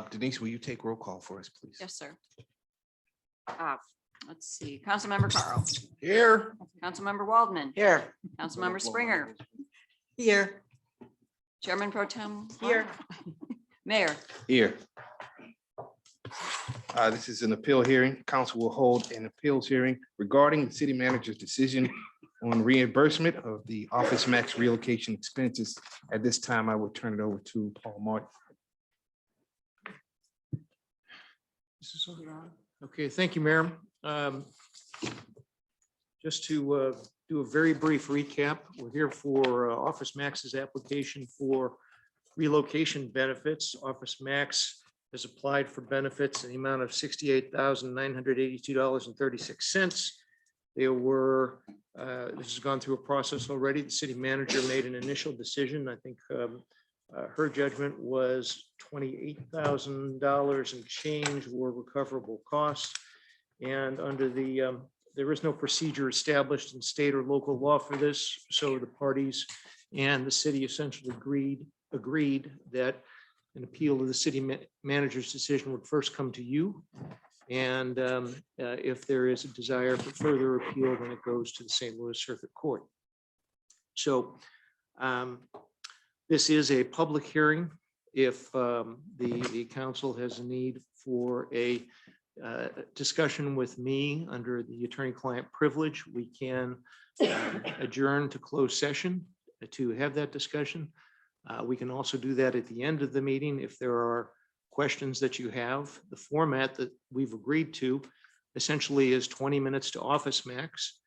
Denise, will you take roll call for us, please? Yes, sir. Let's see, Councilmember Carl, Here. Councilmember Waldman, Here. Councilmember Springer, Here. Chairman Pro Tem. Here. Mayor. Here. This is an appeal hearing. Council will hold an appeals hearing regarding the city manager's decision on reimbursement of the Office Max relocation expenses. At this time, I will turn it over to Paul Martin. Okay, thank you, Mayor. Just to do a very brief recap, we're here for Office Max's application for relocation benefits. Office Max has applied for benefits in the amount of $68,982.36. There were, this has gone through a process already. The city manager made an initial decision. I think her judgment was $28,000 and change were recoverable costs. And under the, there is no procedure established in state or local law for this. So the parties and the city essentially agreed that an appeal of the city manager's decision would first come to you. And if there is a desire for further appeal, then it goes to the St. Louis Circuit Court. So this is a public hearing. If the council has a need for a discussion with me under the attorney-client privilege, we can adjourn to closed session to have that discussion. We can also do that at the end of the meeting if there are questions that you have. The format that we've agreed to essentially is 20 minutes to Office Max,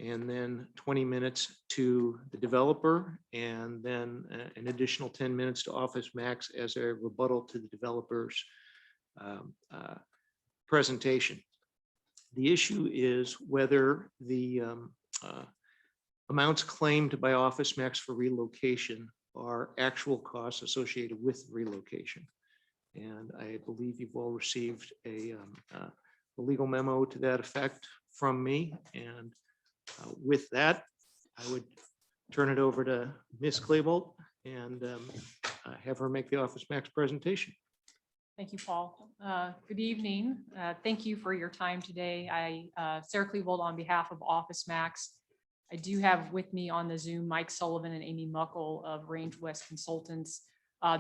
and then 20 minutes to the developer, and then an additional 10 minutes to Office Max as a rebuttal to the developer's presentation. The issue is whether the amounts claimed by Office Max for relocation are actual costs associated with relocation. And I believe you've all received a legal memo to that effect from me. And with that, I would turn it over to Ms. Claybolt and have her make the Office Max presentation. Thank you, Paul. Good evening. Thank you for your time today. Sarah Cleveland on behalf of Office Max. I do have with me on the Zoom Mike Sullivan and Amy Muckle of Range West Consultants.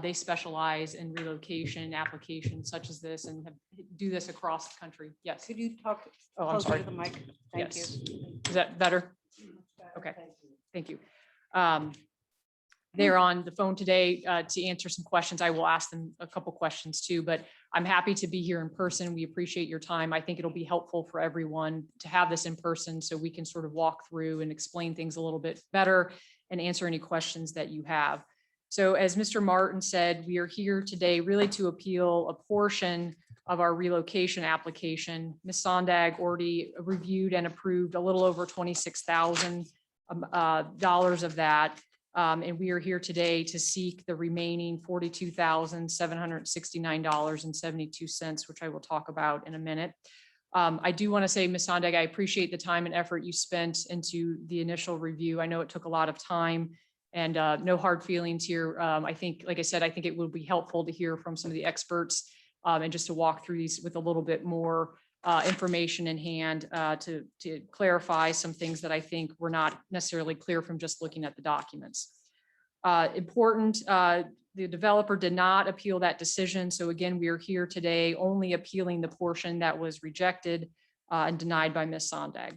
They specialize in relocation applications such as this and do this across the country. Yes. Could you talk Oh, I'm closer sorry. to the mic? Thank you. Yes. Is that better? Okay. Thank you. They're on the phone today to answer some questions. I will ask them a couple questions too, but I'm happy to be here in person. We appreciate your time. I think it'll be helpful for everyone to have this in person so we can sort of walk through and explain things a little bit better and answer any questions that you have. So as Mr. Martin said, we are here today really to appeal a portion of our relocation application. Ms. Sondag already reviewed and approved a little over $26,000 of that. And we are here today to seek the remaining $42,769.72, which I will talk about in a minute. I do want to say, Ms. Sondag, I appreciate the time and effort you spent into the initial review. I know it took a lot of time and no hard feelings here. I think, like I said, I think it would be helpful to hear from some of the experts and just to walk through these with a little bit more information in hand to clarify some things that I think were not necessarily clear from just looking at the documents. Important, the developer did not appeal that decision. So again, we are here today only appealing the portion that was rejected and denied by Ms. Sondag.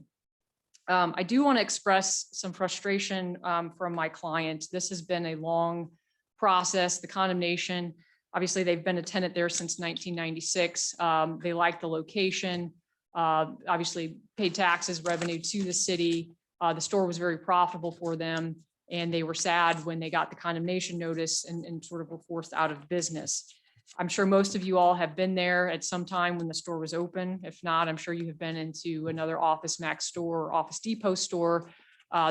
I do want to express some frustration from my client. This has been a long process, the condemnation. Obviously, they've been a tenant there since 1996. They like the location, obviously paid taxes, revenue to the city. The store was very profitable for them, and they were sad when they got the condemnation notice and sort of were forced out of business. I'm sure most of you all have been there at some time when the store was open. If not, I'm sure you have been into another Office Max store or Office Depot store.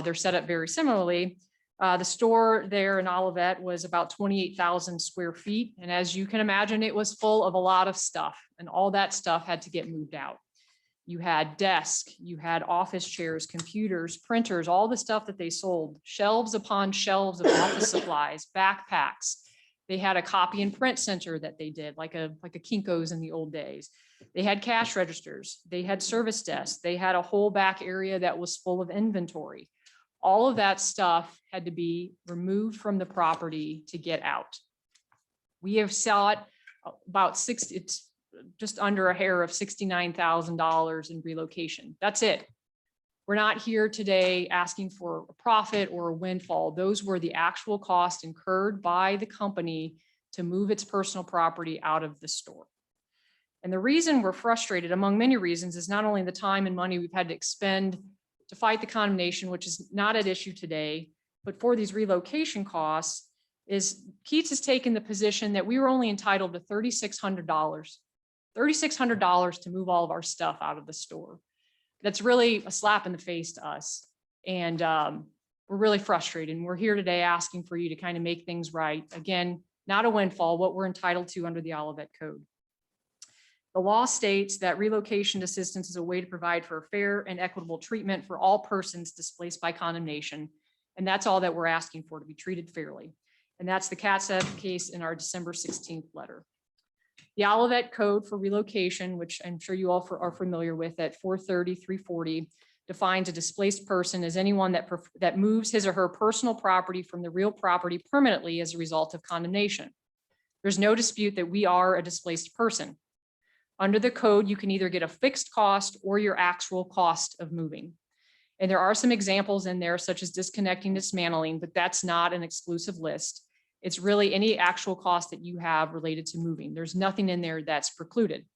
They're set up very similarly. The store there in Olivet was about 28,000 square feet. And as you can imagine, it was full of a lot of stuff, and all that stuff had to get moved out. You had desks, you had office chairs, computers, printers, all the stuff that they sold, shelves upon shelves of office supplies, backpacks. They had a copy and print center that they did, like a Kinko's in the old days. They had cash registers. They had service desks. They had a whole back area that was full of inventory. All of that stuff had to be removed from the property to get out. We have sought about it's just under a hair of $69,000 in relocation. That's it. We're not here today asking for a profit or a windfall. Those were the actual costs incurred by the company to move its personal property out of the store. And the reason we're frustrated, among many reasons, is not only the time and money we've had to expend to fight the condemnation, which is not at issue today, but for these relocation costs, is Keats has taken the position that we were only entitled to $3,600 to move all of our stuff out of the store. That's really a slap in the face to us. And we're really frustrated. And we're here today asking for you to kind of make things right. Again, not a windfall, what we're entitled to under the Olivet Code. The law states that relocation assistance is a way to provide for a fair and equitable treatment for all persons displaced by condemnation. And that's all that we're asking for, to be treated fairly. And that's the CATSA case in our December 16th letter. The Olivet Code for relocation, which I'm sure you all are familiar with at 430-340, defines a displaced person as anyone that moves his or her personal property from the real property permanently as a result of condemnation. There's no dispute that we are a displaced person. Under the code, you can either get a fixed cost or your actual cost of moving. And there are some examples in there, such as disconnecting, dismantling, but that's not an exclusive list. It's really any actual cost that you have related to moving. There's nothing in there that's precluded.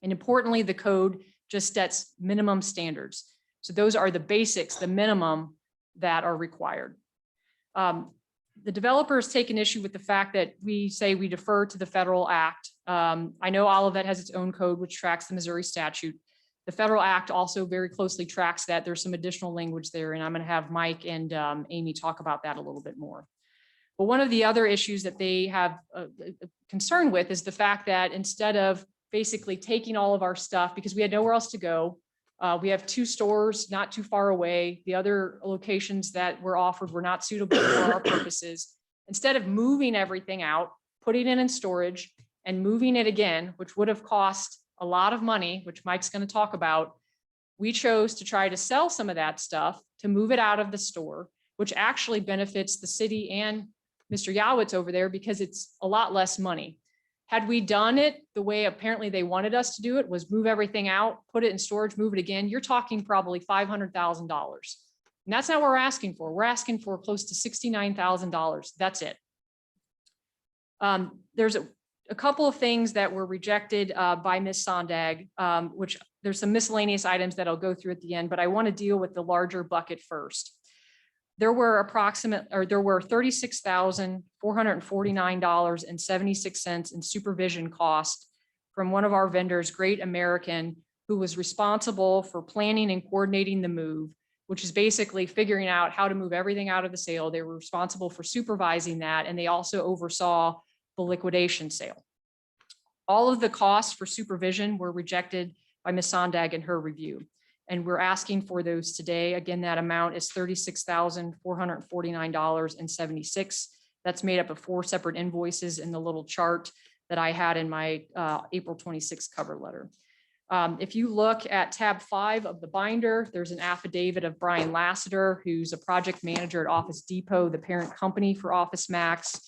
And importantly, the code just sets minimum standards. So those are the basics, the minimum that are required. The developers take an issue with the fact that we say we defer to the federal act. I know Olivet has its own code, which tracks the Missouri statute. The federal act also very closely tracks that. There's some additional language there, and I'm going to have Mike and Amy talk about that a little bit more. But one of the other issues that they have a concern with is the fact that instead of basically taking all of our stuff, because we had nowhere else to go, we have 2 stores not too far away. The other locations that were offered were not suitable for our purposes. Instead of moving everything out, putting it in storage and moving it again, which would have cost a lot of money, which Mike's going to talk about, we chose to try to sell some of that stuff to move it out of the store, which actually benefits the city and Mr. Yowitz over there because it's a lot less money. Had we done it the way apparently they wanted us to do it, was move everything out, put it in storage, move it again, you're talking probably $500,000. And that's not what we're asking for. We're asking for close to $69,000. That's it. There's a couple of things that were rejected by Ms. Sondag, which there's some miscellaneous items that I'll go through at the end, but I want to deal with the larger bucket first. There were $36,449.76 in supervision cost from one of our vendors, Great American, who was responsible for planning and coordinating the move, which is basically figuring out how to move everything out of the sale. They were responsible for supervising that, and they also oversaw the liquidation sale. All of the costs for supervision were rejected by Ms. Sondag in her review. And we're asking for those today. Again, that amount is $36,449.76. That's made up of 4 separate invoices in the little chart that I had in my April 26th cover letter. If you look at tab 5 of the binder, there's an affidavit of Brian Lassiter, who's a project manager at Office Depot, the parent company for Office Max.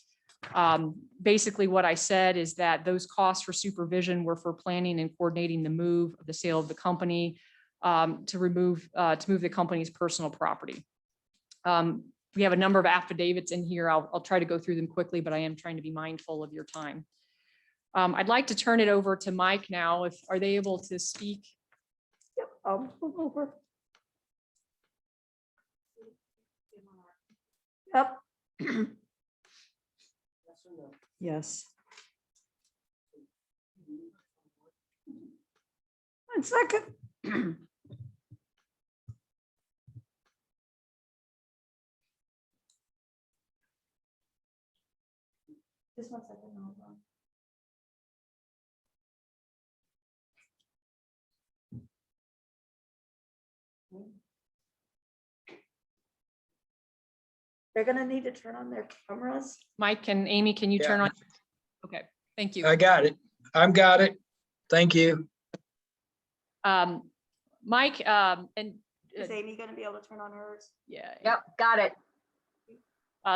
Basically what I said is that those costs for supervision were for planning and coordinating the move of the sale of the company to move the company's personal property. We have a number of affidavits in here. I'll try to go through them quickly, but I am trying to be mindful of your time. I'd like to turn it over to Mike now. Are they able to speak? Yep, I'll move over. Yep. Yes. 1 second. Just 1 second. They're gonna need to turn on their cameras. Mike and Amy, can you turn Yeah. on? Okay, thank you. I got it. I've got it. Thank you. Mike, and Is Amy gonna be able to turn on hers? yeah. Yep, got it.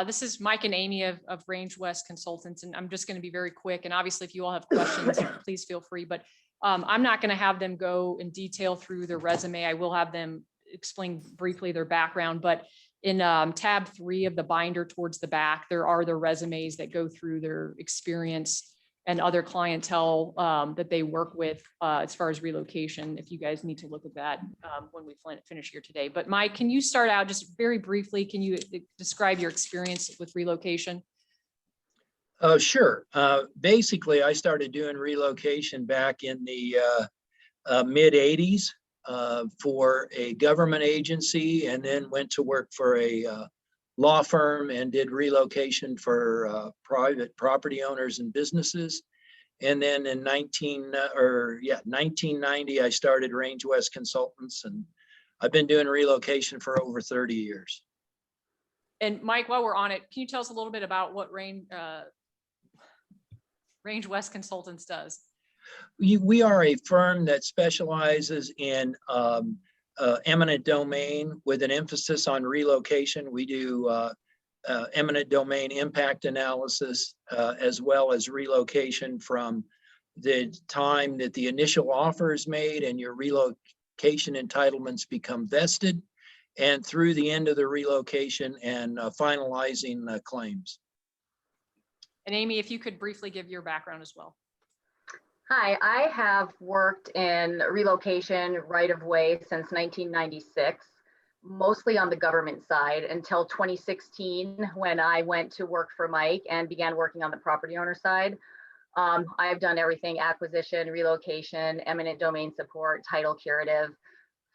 This is Mike and Amy of Range West Consultants, and I'm just going to be very quick. And obviously, if you all have questions, please feel free. But I'm not going to have them go in detail through their resume. I will have them explain briefly their background. But in tab 3 of the binder towards the back, there are their resumes that go through their experience and other clientele that they work with as far as relocation, if you guys need to look at that when we finish here today. But Mike, can you start out just very briefly? Can you describe your experience with relocation? Sure. Basically, I started doing relocation back in the mid 80s for a government agency, and then went to work for a law firm and did relocation for private property owners and businesses. And then in 1990, I started Range West Consultants, and I've been doing relocation for over 30 years. And Mike, while we're on it, can you tell us a little bit about what Range West Consultants does? We are a firm that specializes in eminent domain with an emphasis on relocation. We do eminent domain impact analysis as well as relocation from the time that the initial offer is made and your relocation entitlements become vested, and through the end of the relocation and finalizing the claims. And Amy, if you could briefly give your background as well. Hi, I have worked in relocation right-of-way since 1996, mostly on the government side until 2016 when I went to work for Mike and began working on the property owner side. I've done everything: acquisition, relocation, eminent domain support, title curative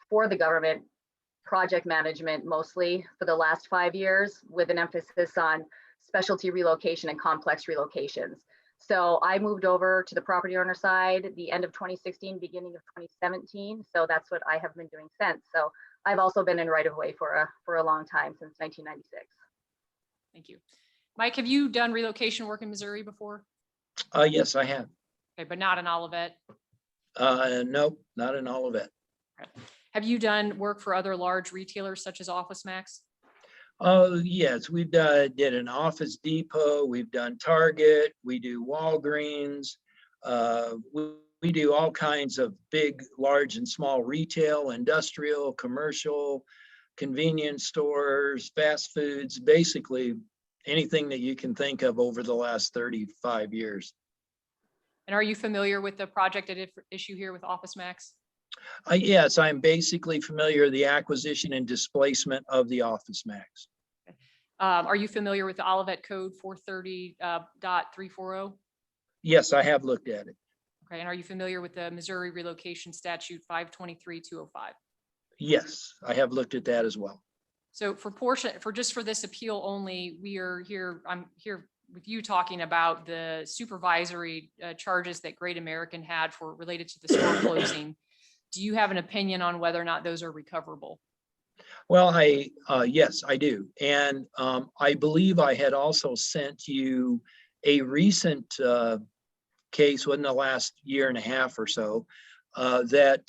for the government, project management mostly for the last 5 years, with an emphasis on specialty relocation and complex relocations. So I moved over to the property owner side the end of 2016, beginning of 2017. So that's what I have been doing since. So I've also been in right-of-way for a long time, since 1996. Thank you. Mike, have you done relocation work in Missouri before? Yes, I have. Okay, but not in Olivet. Nope, not in all of it. Have you done work for other large retailers such as OfficeMax? Oh, yes, we've did an Office Depot, we've done Target, we do Walgreens. We do all kinds of big, large and small retail, industrial, commercial, convenience stores, fast foods, basically anything that you can think of over the last 35 years. And are you familiar with the project at issue here with OfficeMax? Yes, I'm basically familiar with the acquisition and displacement of the OfficeMax. Are you familiar with the Olivet Code 430.340? Yes, I have looked at it. Okay, and are you familiar with the Missouri Relocation Statute 523-205? Yes, I have looked at that as well. So for this appeal only, I'm here with you talking about the supervisory charges that Great American had related to the store closing. Do you have an opinion on whether or not those are recoverable? Well, yes, I do. And I believe I had also sent you a recent case within the last year and a half or so that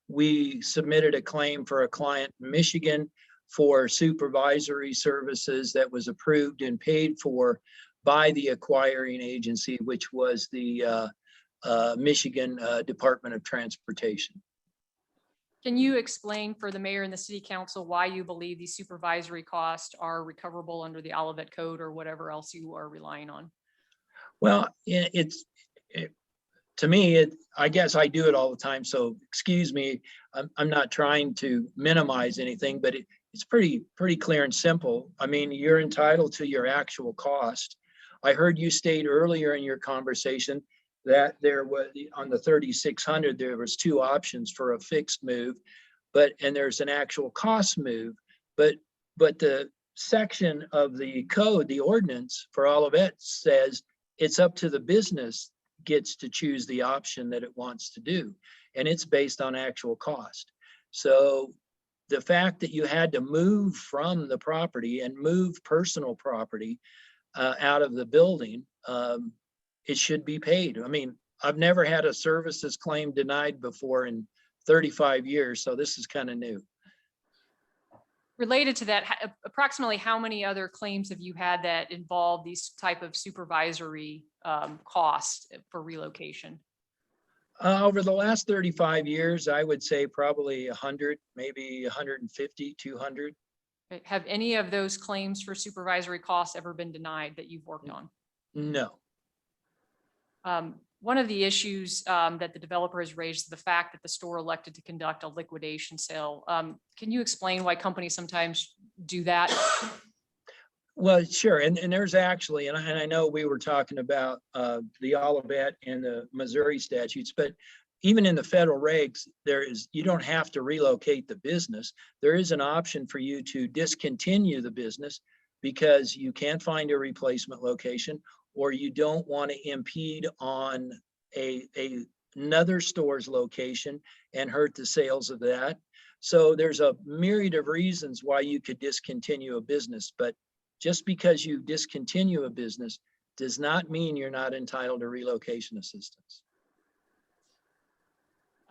we submitted a claim for a client in Michigan for supervisory services that was approved and paid for by the acquiring agency, which was the Michigan Department of Transportation. Can you explain for the mayor and the city council why you believe these supervisory costs are recoverable under the Olivet Code or whatever else you are relying on? Well, to me, I guess I do it all the time. So excuse me, I'm not trying to minimize anything, but it's pretty clear and simple. I mean, you're entitled to your actual cost. I heard you state earlier in your conversation that there was, on the 3600, there was 2 options for a fixed move, and there's an actual cost move, but the section of the code, the ordinance for all of it, says it's up to the business gets to choose the option that it wants to do, and it's based on actual cost. So the fact that you had to move from the property and move personal property out of the building, it should be paid. I mean, I've never had a services claim denied before in 35 years, so this is kind of new. Related to that, approximately how many other claims have you had that involve these type of supervisory costs for relocation? Over the last 35 years, I would say probably 100, maybe 150, 200. Have any of those claims for supervisory costs ever been denied that you've worked on? No. One of the issues that the developer has raised is the fact that the store elected to conduct a liquidation sale. Can you explain why companies sometimes do that? Well, sure. And there's actually, and I know we were talking about the Olivet and the Missouri statutes, but even in the federal regs, you don't have to relocate the business. There is an option for you to discontinue the business because you can't find a replacement location, or you don't want to impede on another store's location and hurt the sales of that. So there's a myriad of reasons why you could discontinue a business, but just because you discontinue a business does not mean you're not entitled to relocation assistance.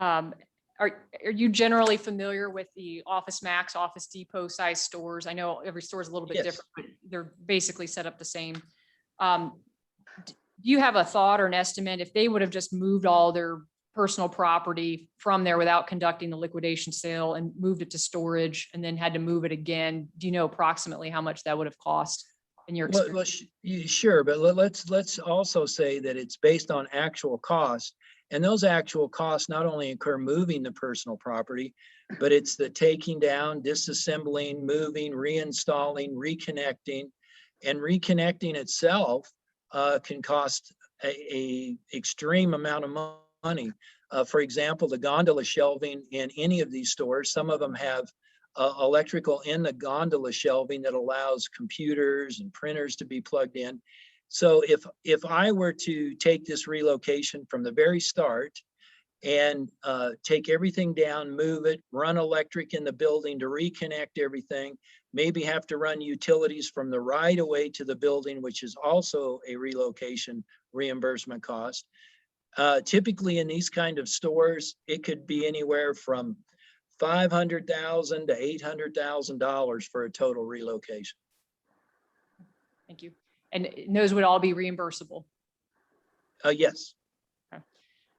Are you generally familiar with the Office Max, Office Depot size stores? I know every store is a little bit Yes. different, but they're basically set up the same. Do you have a thought or an estimate if they would have just moved all their personal property from there without conducting the liquidation sale and moved it to storage and then had to move it again? Do you know approximately how much that would have cost in your Well, experience? sure, but let's also say that it's based on actual cost. And those actual costs not only incur moving the personal property, but it's the taking down, disassembling, moving, reinstalling, reconnecting. And reconnecting itself can cost a extreme amount of money. For example, the gondola shelving in any of these stores, some of them have electrical in the gondola shelving that allows computers and printers to be plugged in. So if I were to take this relocation from the very start and take everything down, move it, run electric in the building to reconnect everything, maybe have to run utilities from the right of way to the building, which is also a relocation reimbursement cost. Typically in these kind of stores, it could be anywhere from $500,000 to $800,000 for a total relocation. Thank you. And those would all be reimbursable. Yes.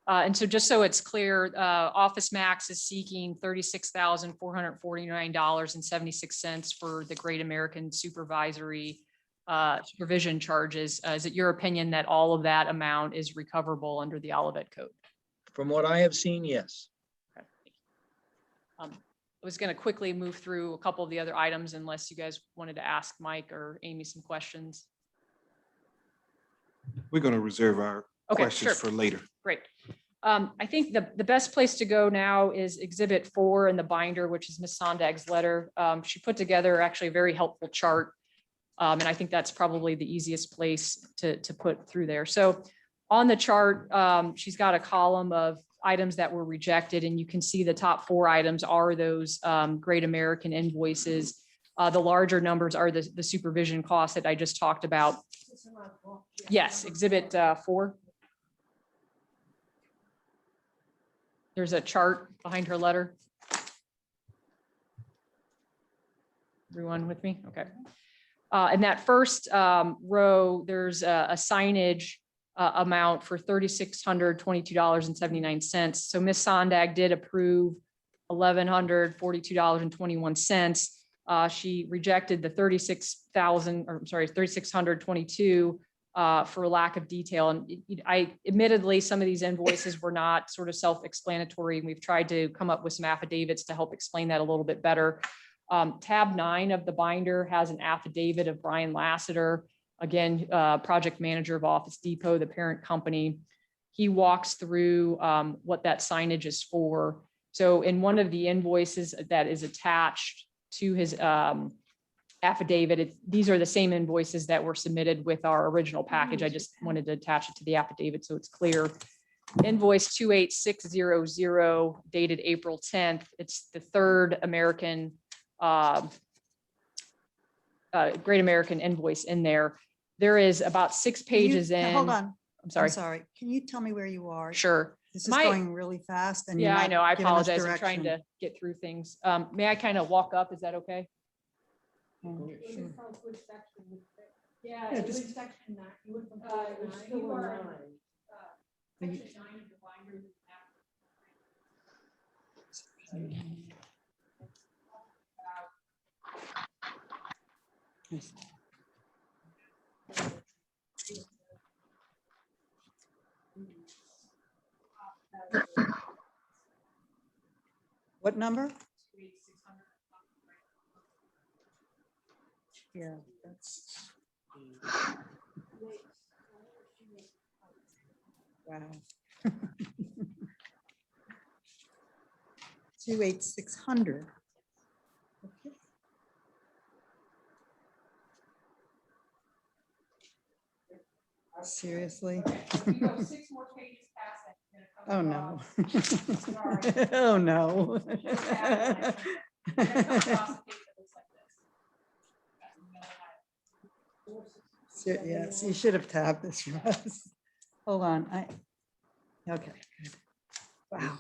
And so just so it's clear, Office Max is seeking $36,449.76 for the Great American Supervisory Supervision charges. Is it your opinion that all of that amount is recoverable under the Olivet Code? From what I have seen, yes. Okay. I was going to quickly move through a couple of the other items unless you guys wanted to ask Mike or Amy some questions. We're going to reserve our Okay, questions sure. for later. Great. I think the best place to go now is Exhibit 4 in the binder, which is Ms. Sondag's letter. She put together actually a very helpful chart. And I think that's probably the easiest place to put through there. So on the chart, she's got a column of items that were rejected, and you can see the top 4 items are those Great American invoices. The larger numbers are the supervision costs that I just talked about. Yes, Exhibit 4. There's a chart behind her letter. Everyone with me? Okay. In that first row, there's a signage amount for $3,622.79. So Ms. Sondag did approve $1,142.21. She rejected the $3,622 for lack of detail. And admittedly, some of these invoices were not sort of self-explanatory, and we've tried to come up with some affidavits to help explain that a little bit better. Tab 9 of the binder has an affidavit of Brian Lassiter, again, project manager of Office Depot, the parent company. He walks through what that signage is for. So in one of the invoices that is attached to his affidavit, these are the same invoices that were submitted with our original package. I just wanted to attach it to the affidavit so it's clear. invoice 28600 dated April 10th. It's the third American, Great American invoice in there. There is about 6 Can you- pages in. Hold on. I'm sorry. I'm sorry. Can you tell me where you are? Sure. This is My- going really fast and you're Yeah, I not know. I giving us apologize. I'm trying direction. to get through things. May I kind of walk up? Is that okay? Oh, sure. Yeah. Yeah, just- Are you- Yes. What number? Yeah, that's. Wow. 28600. Okay. Seriously? Oh, no. Oh, no. Yes, you should have tabbed this for us. Hold on, okay. Wow.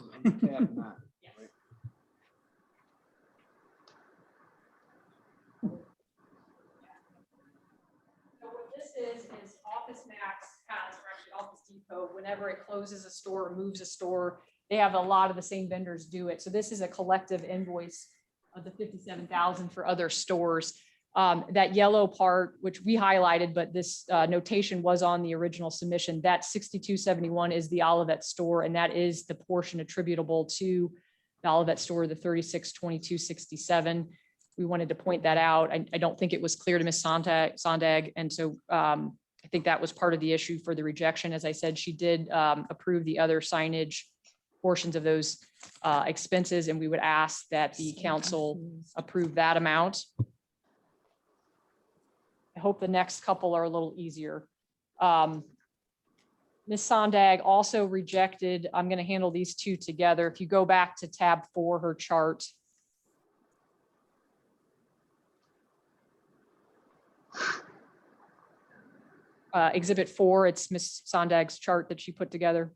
So what this is Office Max has, or actually Office Depot, whenever it closes a store or moves a store, they have a lot of the same vendors do it. So this is a collective invoice of the 57,000 for other stores. That yellow part, which we highlighted, but this notation was on the original submission, that 6271 is the Olivet store, and that is the portion attributable to the Olivet store, the 362267. We wanted to point that out. I don't think it was clear to Ms. Sondag, and so I think that was part of the issue for the rejection. As I said, she did approve the other signage portions of those expenses, and we would ask that the council approve that amount. I hope the next couple are a little easier. Ms. Sondag also rejected, I'm going to handle these two together. If you go back to tab 4, her chart. Exhibit 4, it's Ms. Sondag's chart that she put together.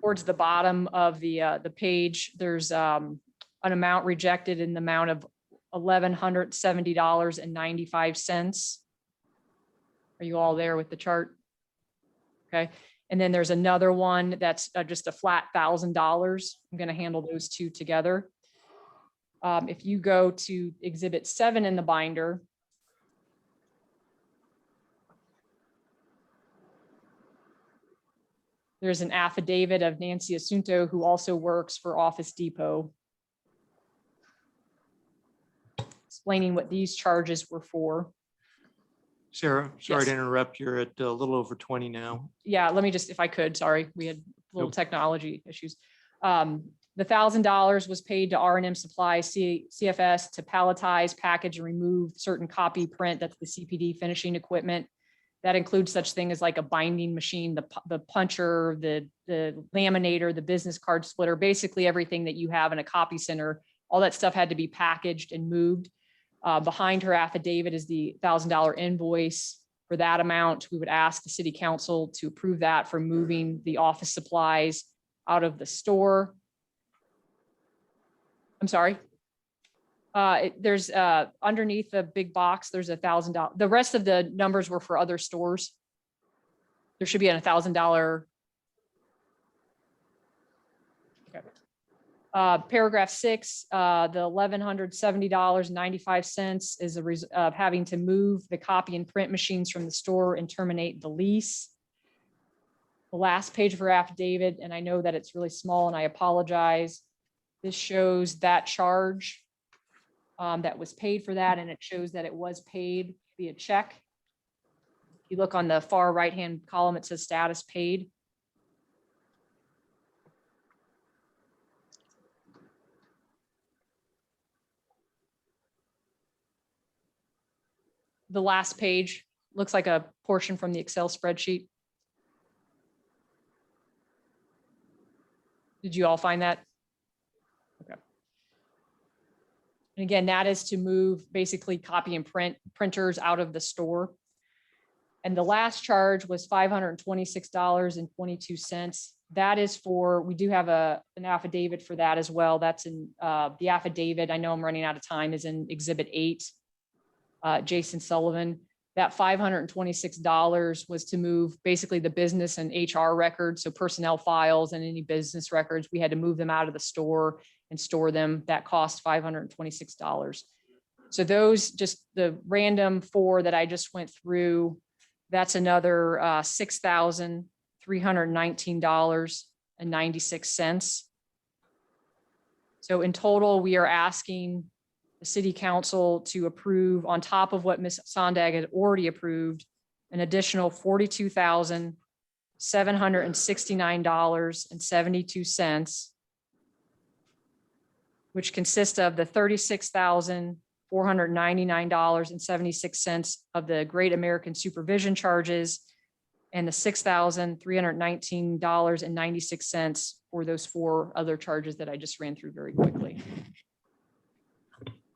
Towards the bottom of the page, there's an amount rejected in the amount of $1,170.95. Are you all there with the chart? Okay, and then there's another one that's just a flat $1,000. I'm going to handle those two together. If you go to Exhibit 7 in the binder, there's an affidavit of Nancy Asunto, who also works for Office Depot, explaining what these charges were for. Sarah, sorry to Yes. interrupt. You're at a little over 20 now. Yeah, let me just, if I could, sorry, we had little Nope. technology issues. The $1,000 was paid to R&M Supply CFS to palletize, package, and remove certain copy print. That's the CPD finishing equipment. That includes such thing as like a binding machine, the puncher, the laminator, the business card splitter, basically everything that you have in a copy center. All that stuff had to be packaged and moved. Behind her affidavit is the $1,000 invoice for that amount. We would ask the city council to approve that for moving the office supplies out of the store. I'm sorry. There's underneath the big box, there's $1,000. The rest of the numbers were for other stores. There should be a $1,000. Okay. Paragraph 6, the $1,170.95 is a result of having to move the copy and print machines from the store and terminate the lease. The last page of her affidavit, and I know that it's really small and I apologize. This shows that charge that was paid for that, and it shows that it was paid via check. If you look on the far right-hand column, it says status paid. The last page looks like a portion from the Excel spreadsheet. Did you all find that? Okay. And again, that is to move basically copy and print printers out of the store. And the last charge was $526.22. That is for, we do have an affidavit for that as well. That's in the affidavit. I know I'm running out of time, is in Exhibit 8. Jason Sullivan, that $526 was to move basically the business and HR records, so personnel files and any business records. We had to move them out of the store and store them. That cost $526. So those, just the random 4 that I just went through, that's another $6,319.96. So in total, we are asking the city council to approve, on top of what Ms. Sondag had already approved, an additional $42,769.72, which consists of the $36,499.76 of the Great American Supervision charges and the $6,319.96 for those 4 other charges that I just ran through very quickly.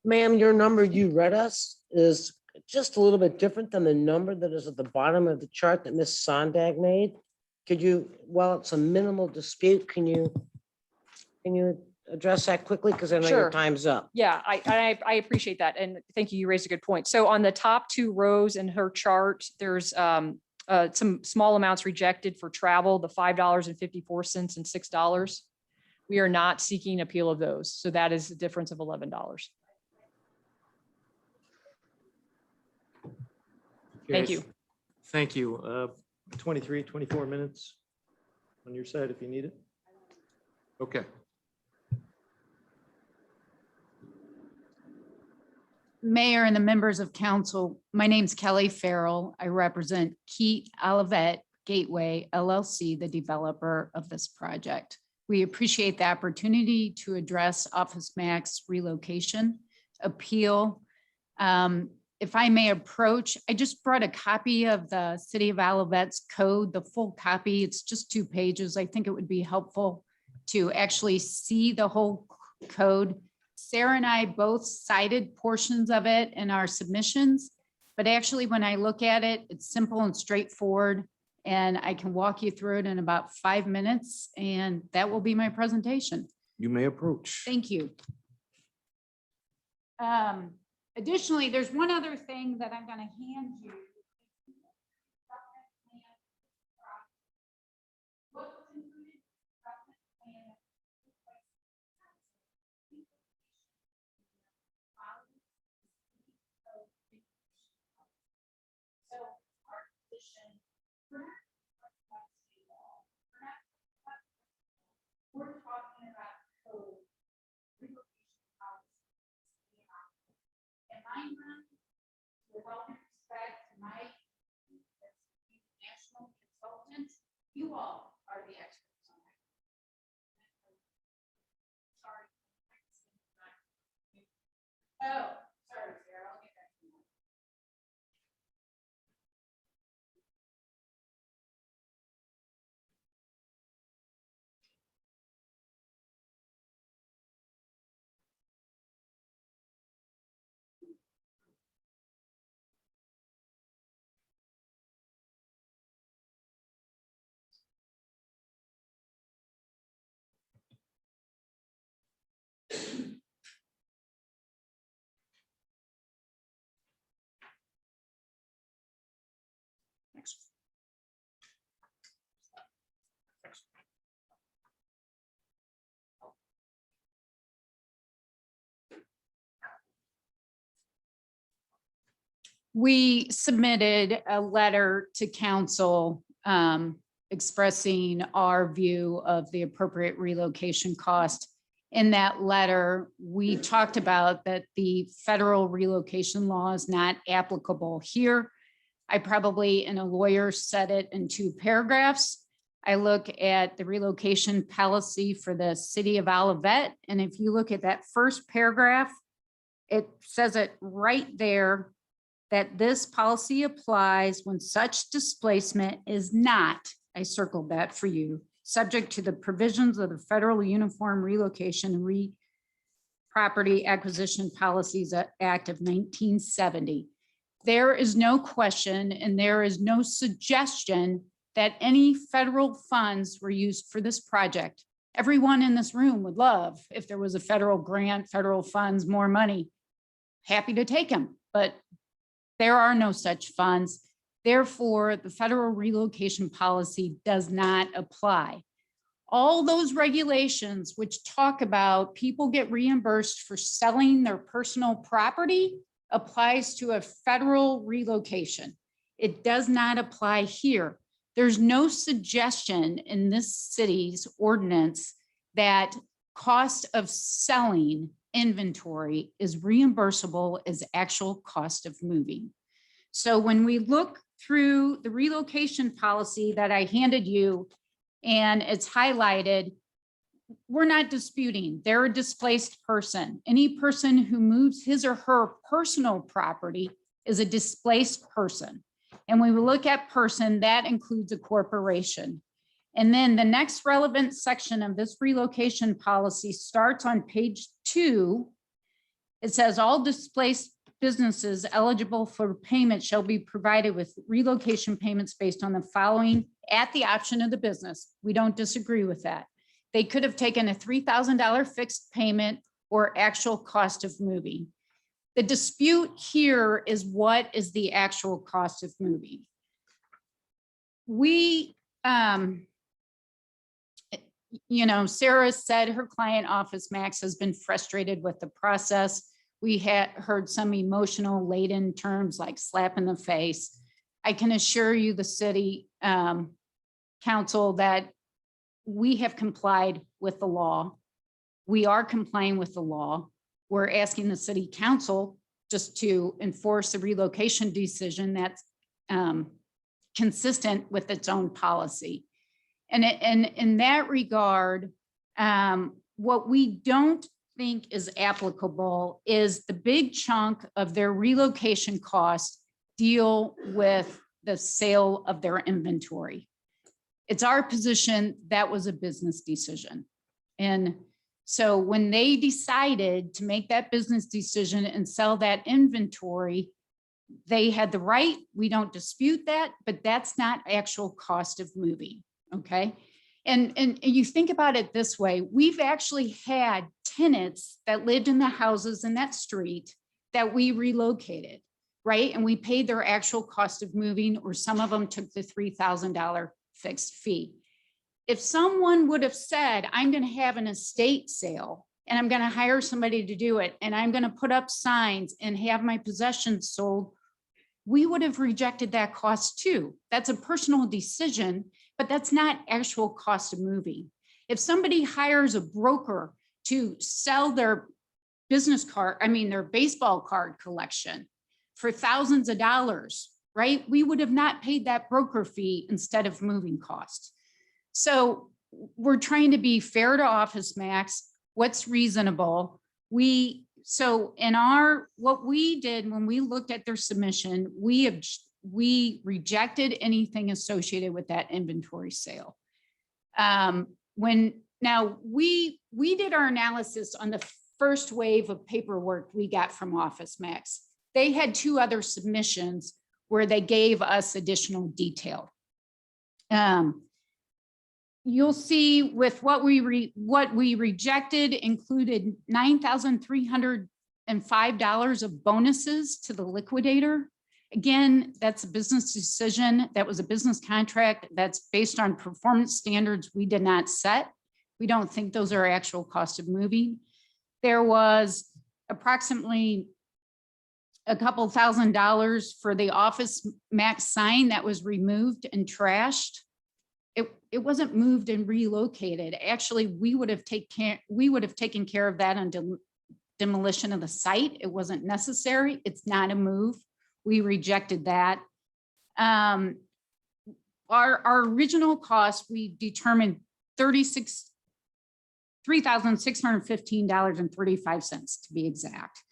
Ma'am, your number you read us is just a little bit different than the number that is at the bottom of the chart that Ms. Sondag made. Could you, while it's a minimal dispute, can you address that quickly? Because I know Sure. your time's up. Yeah, I appreciate that. And thank you. You raised a good point. So on the top 2 rows in her chart, there's some small amounts rejected for travel, the $5.54 and $6. We are not seeking appeal of those. So that is a difference of $11. Thank you. Thank you. 23, 24 minutes on your side if you need it. Okay. Mayor and the members of council, my name's Kelly Farrell. I represent Keat Olivet Gateway LLC, the developer of this project. We appreciate the opportunity to address Office Max relocation appeal. If I may approach, I just brought a copy of the City of Olivet's code, the full copy. It's just 2 pages. I think it would be helpful to actually see the whole code. Sarah and I both cited portions of it in our submissions, but actually when I look at it, it's simple and straightforward, and I can walk you through it in about 5 minutes, and that will be my presentation. You may approach. Thank you. Additionally, there's one other thing that I'm going to hand you. We're talking about code, relocation policy. And my mind, with all due respect to my national consultant, you all are the experts on that. Sorry. Oh, sorry, Sarah, I'll get back to you. We submitted a letter to council expressing our view of the appropriate relocation cost. In that letter, we talked about that the federal relocation law is not applicable here. I probably, in a lawyer, said it in 2 paragraphs. I look at the relocation policy for the city of Olivet, and if you look at that first paragraph, it says it right there that this policy applies when such displacement is not, I circled that for you, subject to the provisions of the Federal Uniform Relocation and Property Acquisition Policies Act of 1970. There is no question and there is no suggestion that any federal funds were used for this project. Everyone in this room would love if there was a federal grant, federal funds, more money. Happy to take them, but there are no such funds. Therefore, the federal relocation policy does not apply. All those regulations which talk about people get reimbursed for selling their personal property applies to a federal relocation. It does not apply here. There's no suggestion in this city's ordinance that cost of selling inventory is reimbursable as actual cost of moving. So when we look through the relocation policy that I handed you and it's highlighted, we're not disputing they're a displaced person. Any person who moves his or her personal property is a displaced person. And when we look at person, that includes a corporation. And then the next relevant section of this relocation policy starts on page 2. It says all displaced businesses eligible for payment shall be provided with relocation payments based on the following at the option of the business. We don't disagree with that. They could have taken a $3,000 fixed payment or actual cost of moving. The dispute here is what is the actual cost of moving. We, Sarah said her client Office Max has been frustrated with the process. We had heard some emotional laden terms like slap in the face. I can assure you the city council that we have complied with the law. We are complying with the law. We're asking the city council just to enforce the relocation decision that's consistent with its own policy. And in that regard, what we don't think is applicable is the big chunk of their relocation costs deal with the sale of their inventory. It's our position that was a business decision. And so when they decided to make that business decision and sell that inventory, they had the right, we don't dispute that, but that's not actual cost of moving, okay? And you think about it this way, we've actually had tenants that lived in the houses in that street that we relocated, right? And we paid their actual cost of moving, or some of them took the $3,000 fixed fee. If someone would have said, I'm going to have an estate sale and I'm going to hire somebody to do it, and I'm going to put up signs and have my possessions sold, we would have rejected that cost too. That's a personal decision, but that's not actual cost of moving. If somebody hires a broker to sell their their baseball card collection for thousands of dollars, right? We would have not paid that broker fee instead of moving costs. So we're trying to be fair to Office Max, what's reasonable. What we did when we looked at their submission, we rejected anything associated with that inventory sale. We did our analysis on the first wave of paperwork we got from Office Max. They had 2 other submissions where they gave us additional detail. You'll see with what we rejected included $9,305 of bonuses to the liquidator. Again, that's a business decision. That was a business contract that's based on performance standards we did not set. We don't think those are actual cost of moving. There was approximately a couple $1,000s for the Office Max sign that was removed and trashed. It wasn't moved and relocated. Actually, we would have taken care of that on demolition of the site. It wasn't necessary. It's not a move. We rejected that. Our original cost, we determined $3,615.35 to be exact.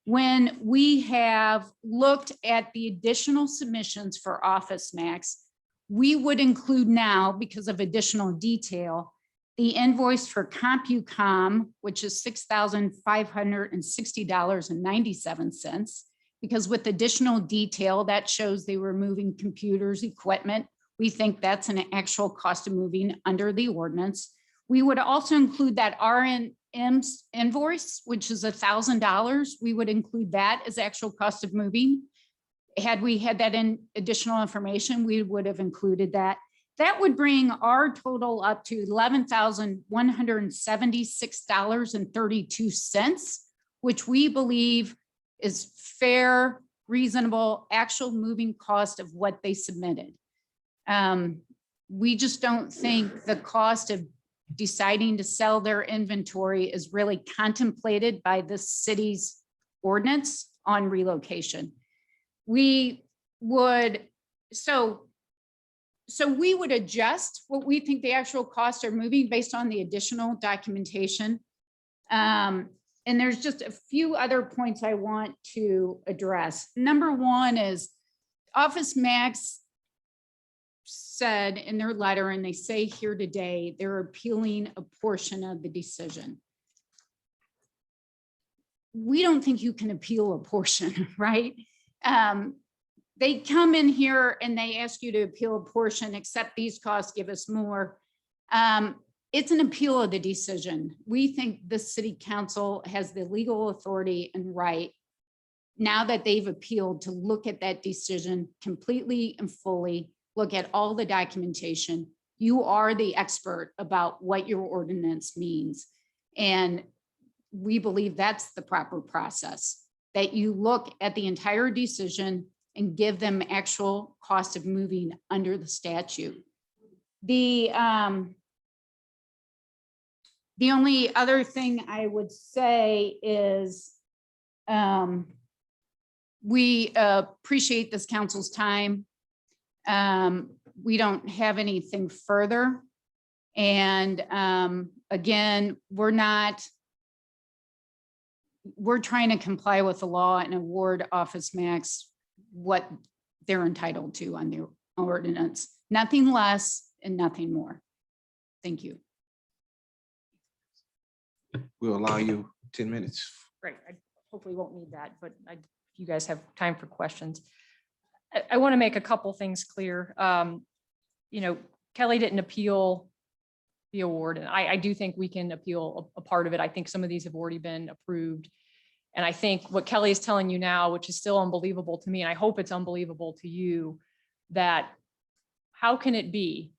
When we have looked at the additional submissions for Office Max, we would include now, because of additional detail, the invoice for CompuCom, which is $6,560.97. Because with additional detail, that shows they were moving computers, equipment. We think that's an actual cost of moving under the ordinance. We would also include that RNM's invoice, which is $1,000. We would include that as actual cost of moving. Had we had that in additional information, we would have included that. That would bring our total up to $11,176.32, which we believe is fair, reasonable, actual moving cost of what they submitted. We just don't think the cost of deciding to sell their inventory is really contemplated by the city's ordinance on relocation. We would, so we would adjust what we think the actual costs are moving based on the additional documentation. And there's just a few other points I want to address. Number one is Office Max said in their letter, and they say here today, they're appealing a portion of the decision. We don't think you can appeal a portion, right? They come in here and they ask you to appeal a portion, accept these costs, give us more. It's an appeal of the decision. We think the city council has the legal authority and right, now that they've appealed, to look at that decision completely and fully, look at all the documentation. You are the expert about what your ordinance means. And we believe that's the proper process, that you look at the entire decision and give them actual cost of moving under the statute. The only other thing I would say is we appreciate this council's time. We don't have anything further. And again, we're trying to comply with the law and award Office Max what they're entitled to on the ordinance. Nothing less and nothing more. Thank you. We'll allow you 10 minutes. Great. I hopefully won't need that, but if you guys have time for questions. I want to make a couple things clear. Kelly didn't appeal the award, and I do think we can appeal a part of it. I think some of these have already been approved. And I think what Kelly is telling you now, which is still unbelievable to me, and I hope it's unbelievable to you, that how can it be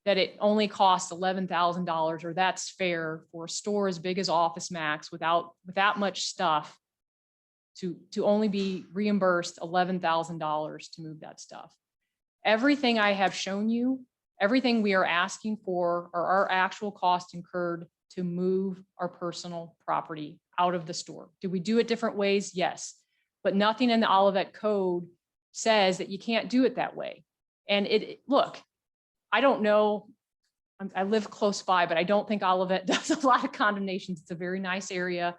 that it only costs $11,000, or that's fair for a store as big as Office Max without much stuff to only be reimbursed $11,000 to move that stuff. Everything I have shown you, everything we are asking for are our actual costs incurred to move our personal property out of the store. Do we do it different ways? Yes, but nothing in the Olivet Code says that you can't do it that way. And look, I don't know, I live close by, but I don't think Olivet does a lot of condemnations. It's a very nice area.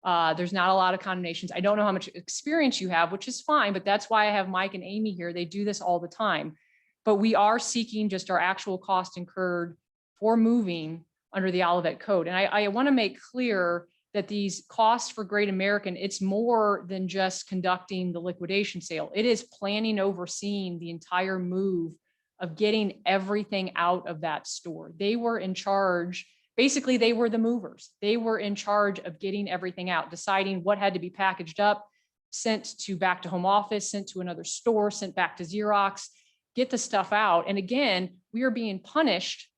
There's not a lot of condemnations. I don't know how much experience you have, which is fine, but that's why I have Mike and Amy here. They do this all the time. But we are seeking just our actual cost incurred for moving under the Olivet Code. And I want to make clear that these costs for Great American, it's more than just conducting the liquidation sale. It is planning, overseeing the entire move of getting everything out of that store. They were in charge. Basically, they were the movers. They were in charge of getting everything out, deciding what had to be packaged up, sent to back to home office, sent to another store, sent back to Xerox, get the stuff out. And again, we are being punished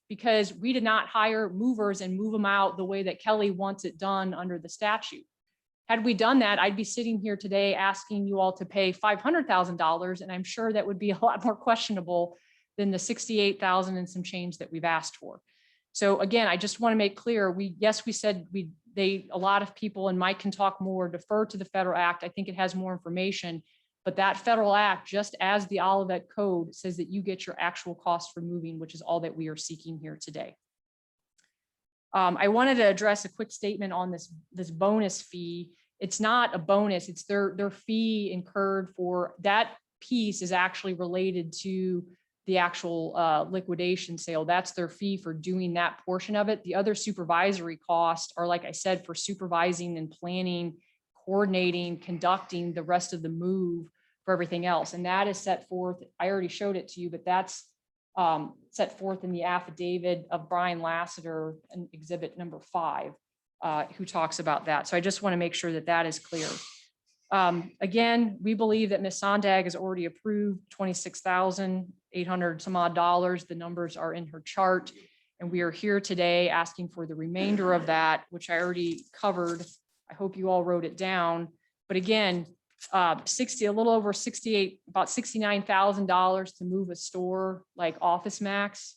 because we did not hire movers and move them out the way that Kelly wants it done under the statute. Had we done that, I'd be sitting here today asking you all to pay $500,000, and I'm sure that would be a lot more questionable than the $68,000 and some change that we've asked for. So again, I just want to make clear, we said a lot of people, and Mike can talk more, defer to the federal act. I think it has more information, but that federal act, just as the Olivet Code, says that you get your actual cost for moving, which is all that we are seeking here today. I wanted to address a quick statement on this bonus fee. it's not a bonus, it's their fee incurred for that piece is actually related to the actual liquidation sale. That's their fee for doing that portion of it. The other supervisory costs are, like I said, for supervising and planning, coordinating, conducting the rest of the move for everything else. And that is set forth, I already showed it to you, but that's set forth in the affidavit of Brian Lassiter and exhibit number 5, who talks about that. So I just want to make sure that that is clear. Again, we believe that Ms. Sondag has already approved $26,800 some odd dollars. The numbers are in her chart. And we are here today asking for the remainder of that, which I already covered. I hope you all wrote it down. But again, a little over 68, about $69,000 to move a store like Office Max.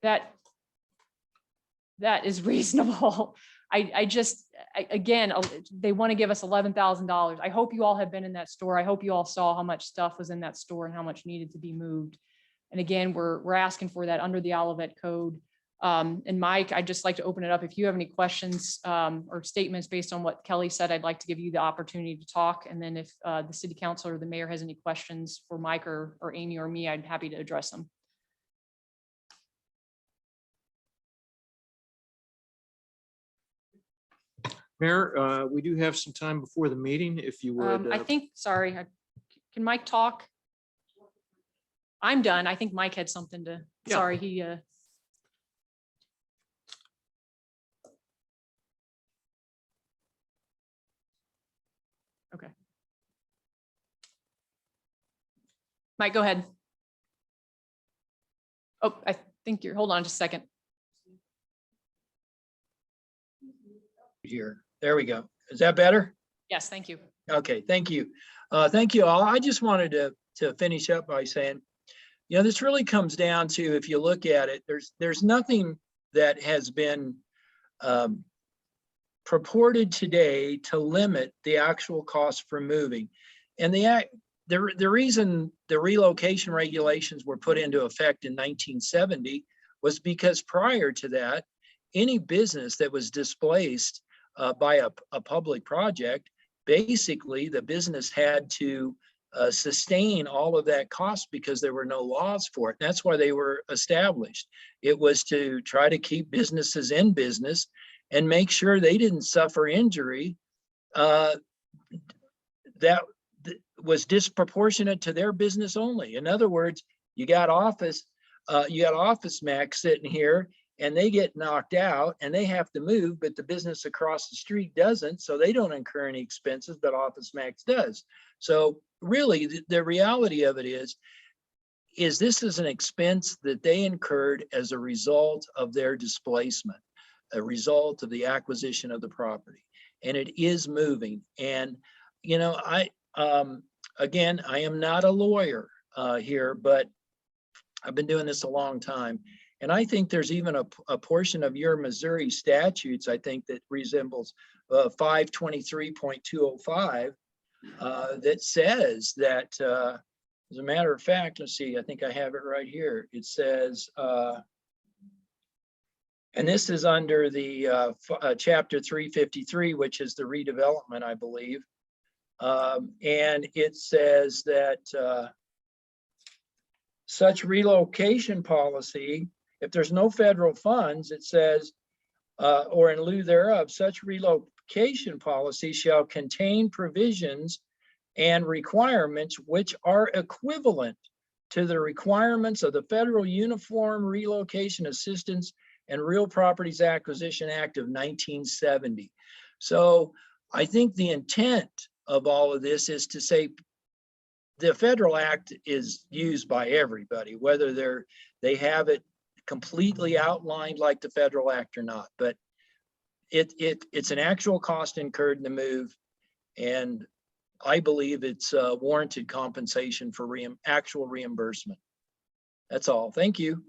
That is reasonable. Again, they want to give us $11,000. I hope you all have been in that store. I hope you all saw how much stuff was in that store and how much needed to be moved. And again, we're asking for that under the Olivet Code. And Mike, I'd just like to open it up. If you have any questions or statements based on what Kelly said, I'd like to give you the opportunity to talk. And then if the city council or the mayor has any questions for Mike or Amy or me, I'd be happy to address them. Mayor, we do have some time before the meeting, if you would. I think, sorry, can Mike talk? I'm done. I think Mike had something to, Yeah. sorry, he, okay. Mike, go ahead. Oh, I think hold on just a second. Here, there we go. Is that better? Yes, thank you. Okay, thank you. Thank you all. I just wanted to finish up by saying, you know, this really comes down to, if you look at it, there's nothing that has been purported today to limit the actual cost for moving. And the reason the relocation regulations were put into effect in 1970 was because prior to that, any business that was displaced by a public project, basically the business had to sustain all of that cost because there were no laws for it. That's why they were established. It was to try to keep businesses in business and make sure they didn't suffer injury that was disproportionate to their business only. In other words, you got Office Max sitting here and they get knocked out and they have to move, but the business across the street doesn't, so they don't incur any expenses, but Office Max does. So really, the reality of it is this is an expense that they incurred as a result of their displacement, a result of the acquisition of the property, and it is moving. And, you know, again, I am not a lawyer here, but I've been doing this a long time. And I think there's even a portion of your Missouri statutes, I think, that resembles 523.205 that says that, as a matter of fact, let's see, I think I have it right here. It says, and this is under the chapter 353, which is the redevelopment, I believe. And it says that such relocation policy, if there's no federal funds, it says, or in lieu thereof, such relocation policy shall contain provisions and requirements which are equivalent to the requirements of the Federal Uniform Relocation Assistance and Real Properties Acquisition Act of 1970. So I think the intent of all of this is to say the federal act is used by everybody, whether they have it completely outlined like the federal act or not, but it's an actual cost incurred in the move, and I believe it's warranted compensation for actual reimbursement. That's all. Thank you.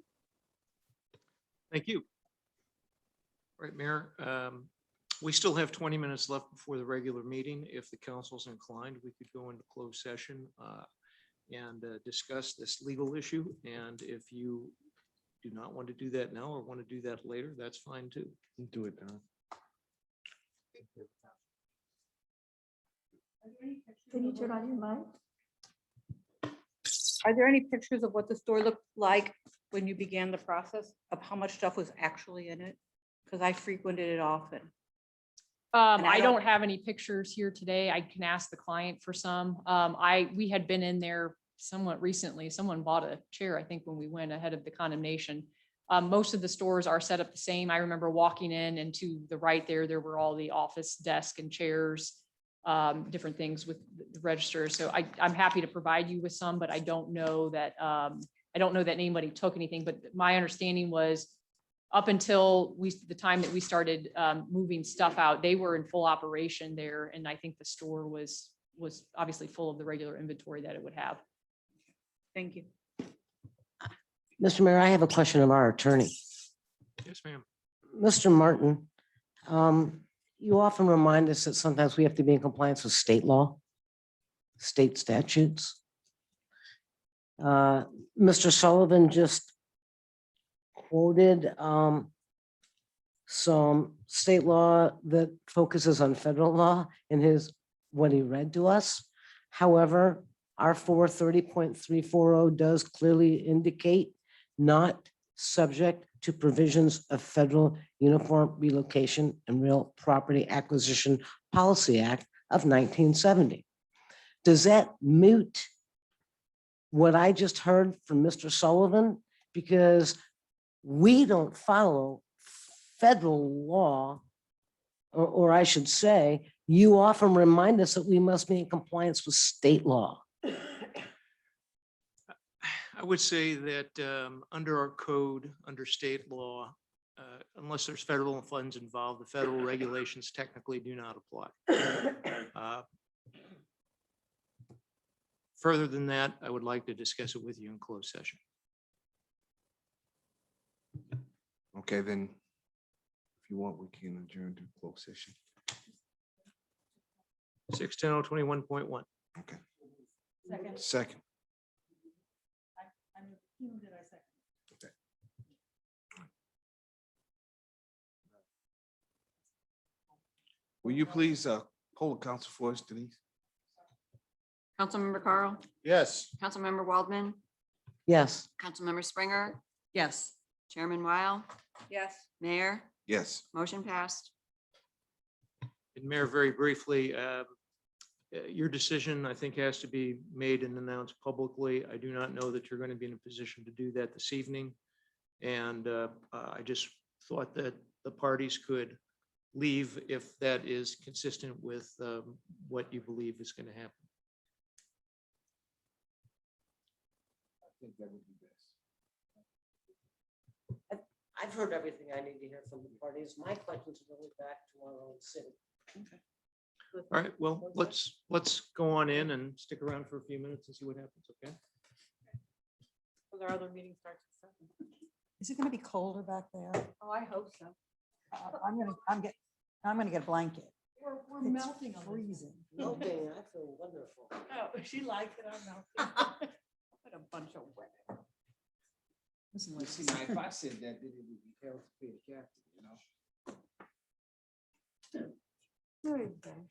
Thank you. All right, Mayor. We still have 20 minutes left before the regular meeting. If the council's inclined, we could go into closed session and discuss this legal issue. And if you do not want to do that now or want to do that later, that's fine too. Do it now. Can you turn on your mic? Are there any pictures of what the store looked like when you began the process of how much stuff was actually in it? Because I frequented it often. And I I don't- don't have any pictures here today. I can ask the client for some. We had been in there somewhat recently. Someone bought a chair, I think, when we went ahead of the condemnation. Most of the stores are set up the same. I remember walking in and to the right there were all the office desk and chairs, different things with the register. So I'm happy to provide you with some, but I don't know that anybody took anything, but my understanding was up until the time that we started moving stuff out, they were in full operation there. And I think the store was obviously full of the regular inventory that it would have. Thank you. Mr. Mayor, I have a question of our attorney. Yes, ma'am. Mr. Martin, you often remind us that sometimes we have to be in compliance with state law, state statutes. Mr. Sullivan just quoted some state law that focuses on federal law in what he read to us. However, our 430.340 does clearly indicate not subject to provisions of Federal Uniform Relocation and Real Property Acquisition Policy Act of 1970. Does that moot what I just heard from Mr. Sullivan? Because we don't follow federal law, or I should say, you often remind us that we must be in compliance with state law. I would say that under our code, under state law, unless there's federal funds involved, the federal regulations technically do not apply. Further than that, I would like to discuss it with you in closed session. Okay, then, if you want, we can adjourn to closed session. 610:21.1. Okay. Second. Okay. Will you please poll the council for us, Denise? Councilmember Carl, Yes. Councilmember Waldman, Yes. Councilmember Springer, Yes. Chairman Weil, Yes. Mayor, Yes. motion passed. And Mayor, very briefly, your decision, I think, has to be made and announced publicly. I do not know that you're going to be in a position to do that this evening. And I just thought that the parties could leave if that is consistent with what you believe is going to happen. I think that would be best. I've heard everything I need to hear from the parties. My questions are really back to our own city. All right, well, let's go on in and stick around for a few minutes and see what happens, okay? Well, our other meeting starts at 7. Is it gonna be colder back there? Oh, I hope so. I'm gonna get a blanket. We're It's melting on this. freezing. Okay, I feel wonderful. Oh, she likes it. I'm melting. What a bunch of women. Listen, You see, now, if I said that, then it would be held to pay the captain, you know? There you go.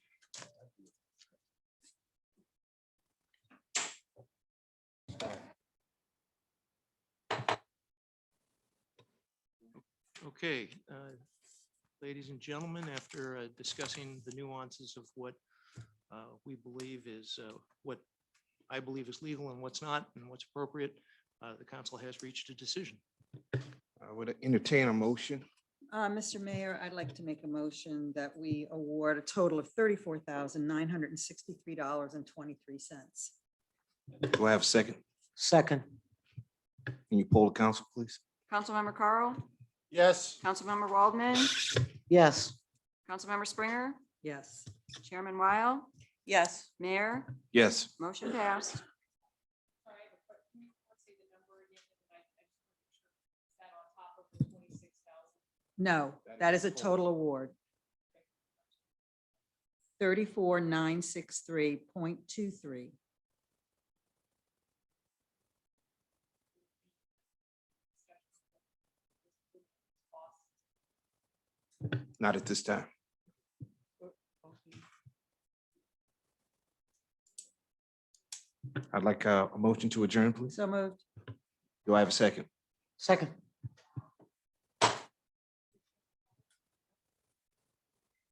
Okay, ladies and gentlemen, after discussing the nuances of what we believe is what I believe is legal and what's not and what's appropriate, the council has reached a decision. I would entertain a motion. Mr. Mayor, I'd like to make a motion that we award a total of $34,963.23. Do I have a second? Second. Can you poll the council, please? Councilmember Carl, Yes. Councilmember Waldman, Yes. Councilmember Springer, Yes. Chairman Weil, Yes. Mayor, Yes. motion passed. No, that is a total award. 34,963.23. Not at this time. I'd like a motion to adjourn, please. So moved. Do I have a second? Second.